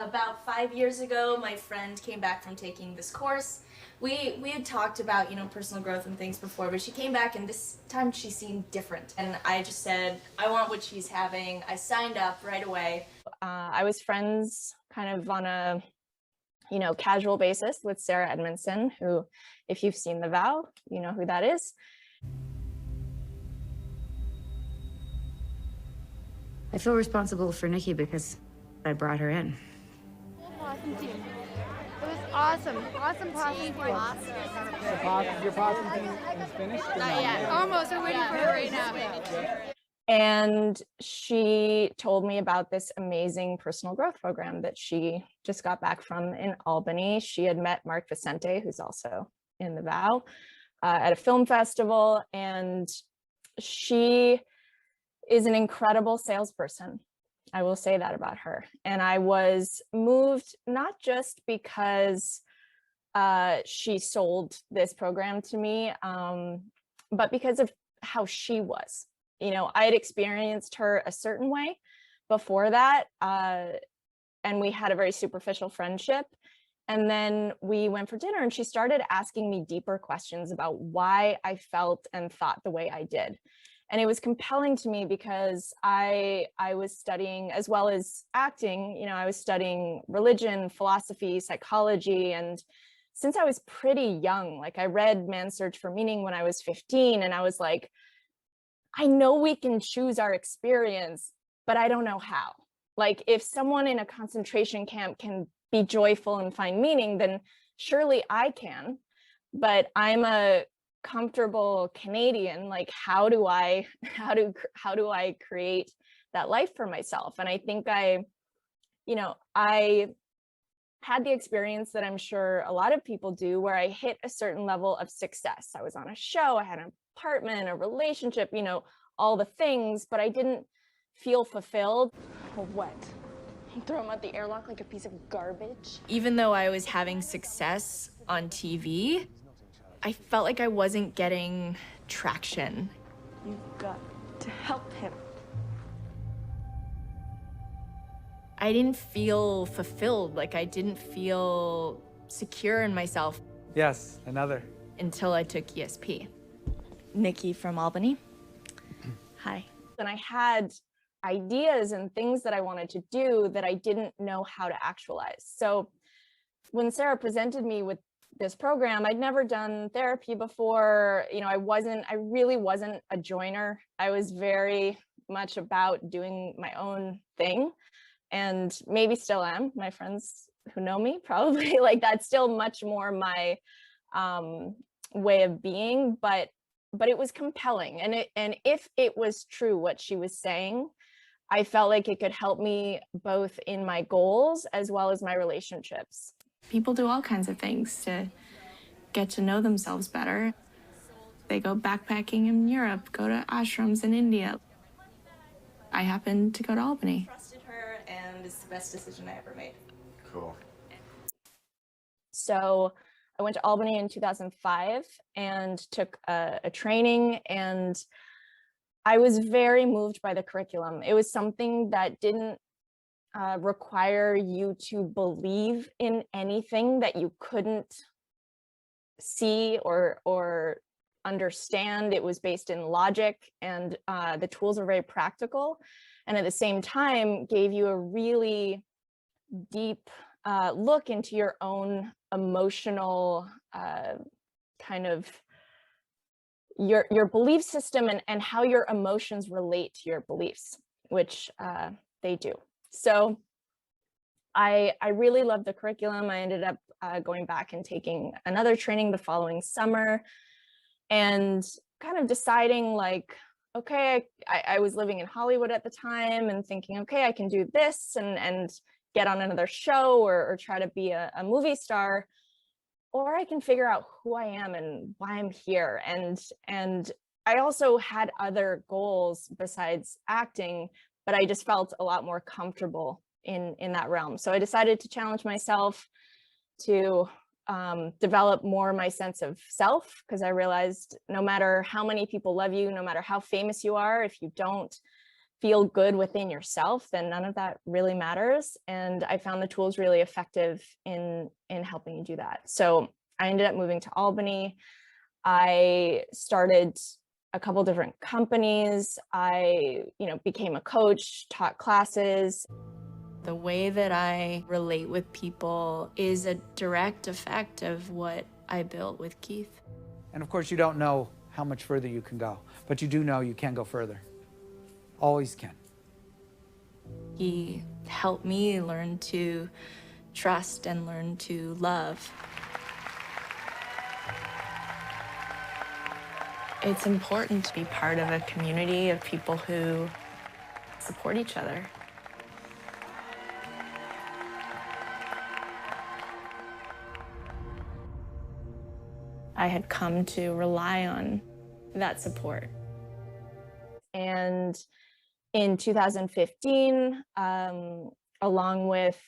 About 5 years ago, my friend came back from taking this course. We had talked about, personal growth and things before, but she came back and this time she seemed different. And I just said, I want what she's having. I signed up right away. I was friends kind of on a, casual basis with Sarah Edmondson, who, if you've seen The Vow, you know who that is. I feel responsible for Nicki because I brought her in. Possum team. It was awesome. Awesome possum team. Your possum team is finished? Not yet. Almost. We're waiting for her right now. And she told me about this amazing personal growth program that she just got back from in Albany. She had met Mark Vicente, who's also in The Vow, at a film festival. And she is an incredible salesperson. I will say that about her. And I was moved not just because she sold this program to me, but because of how she was. I had experienced her a certain way before that, and we had a very superficial friendship. And then we went for dinner and she started asking me deeper questions about why I felt and thought the way I did. And it was compelling to me because I was studying, as well as acting, I was studying religion, philosophy, psychology. And since I was pretty young, like I read Man's Search for Meaning when I was 15, and I was like, I know we can choose our experience, but I don't know how. Like if someone in a concentration camp can be joyful and find meaning, then surely I can. But I'm a comfortable Canadian. Like how do I create that life for myself? And I think I had the experience that I'm sure a lot of people do, where I hit a certain level of success. I was on a show, I had an apartment, a relationship, all the things, but I didn't feel fulfilled. What? Throw him out the airlock like a piece of garbage. Even though I was having success on TV, I felt like I wasn't getting traction. You've got to help him. I didn't feel fulfilled, like I didn't feel secure in myself. Yes, another. Until I took ESP. Nicki from Albany. Hi. And I had ideas and things that I wanted to do that I didn't know how to actualize. So when Sarah presented me with this program, I'd never done therapy before. I really wasn't a joiner. I was very much about doing my own thing, and maybe still am. My friends who know me probably like that's still much more my way of being, but it was compelling. And if it was true what she was saying, I felt like it could help me both in my goals as well as my relationships. People do all kinds of things to get to know themselves better. They go backpacking in Europe, go to ashrams in India. I happened to go to Albany. I trusted her, and it's the best decision I ever made. Cool. So I went to Albany in 2005 and took a training, and I was very moved by the curriculum. It was something that didn't require you to believe in anything that you couldn't see or understand. It was based in logic, and the tools were very practical, and at the same time gave you a really deep look into your own emotional kind of your belief system and how your emotions relate to your beliefs, which they do. So I really loved the curriculum. I ended up going back and taking another training the following summer, and kind of deciding like, okay, I was living in Hollywood at the time and thinking, okay, I can do this and get on another show or try to be a movie star, or I can figure out who I am and why I'm here. And I also had other goals besides acting, but I just felt a lot more comfortable in that realm. So I decided to challenge myself to develop more my sense of self, because I realized no matter how many people love you, no matter how famous you are, if you don't feel good within yourself, then none of that really matters. And I found the tools really effective in helping you do that. So I ended up moving to Albany. I started a couple different companies. I, became a coach, taught classes. The way that I relate with people is a direct effect of what I built with Keith. And of course, you don't know how much further you can go, but you do know you can go further. Always can. He helped me learn to trust and learn to love. It's important to be part of a community of people who support each other. I had come to rely on that support. And in 2015, along with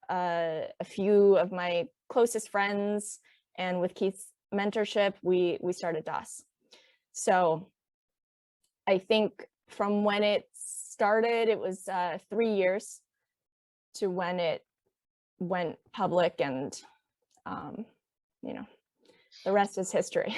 a few of my closest friends and with Keith's mentorship, we started DOS. So I think from when it started, it was 3 years to when it went public, and the rest is history.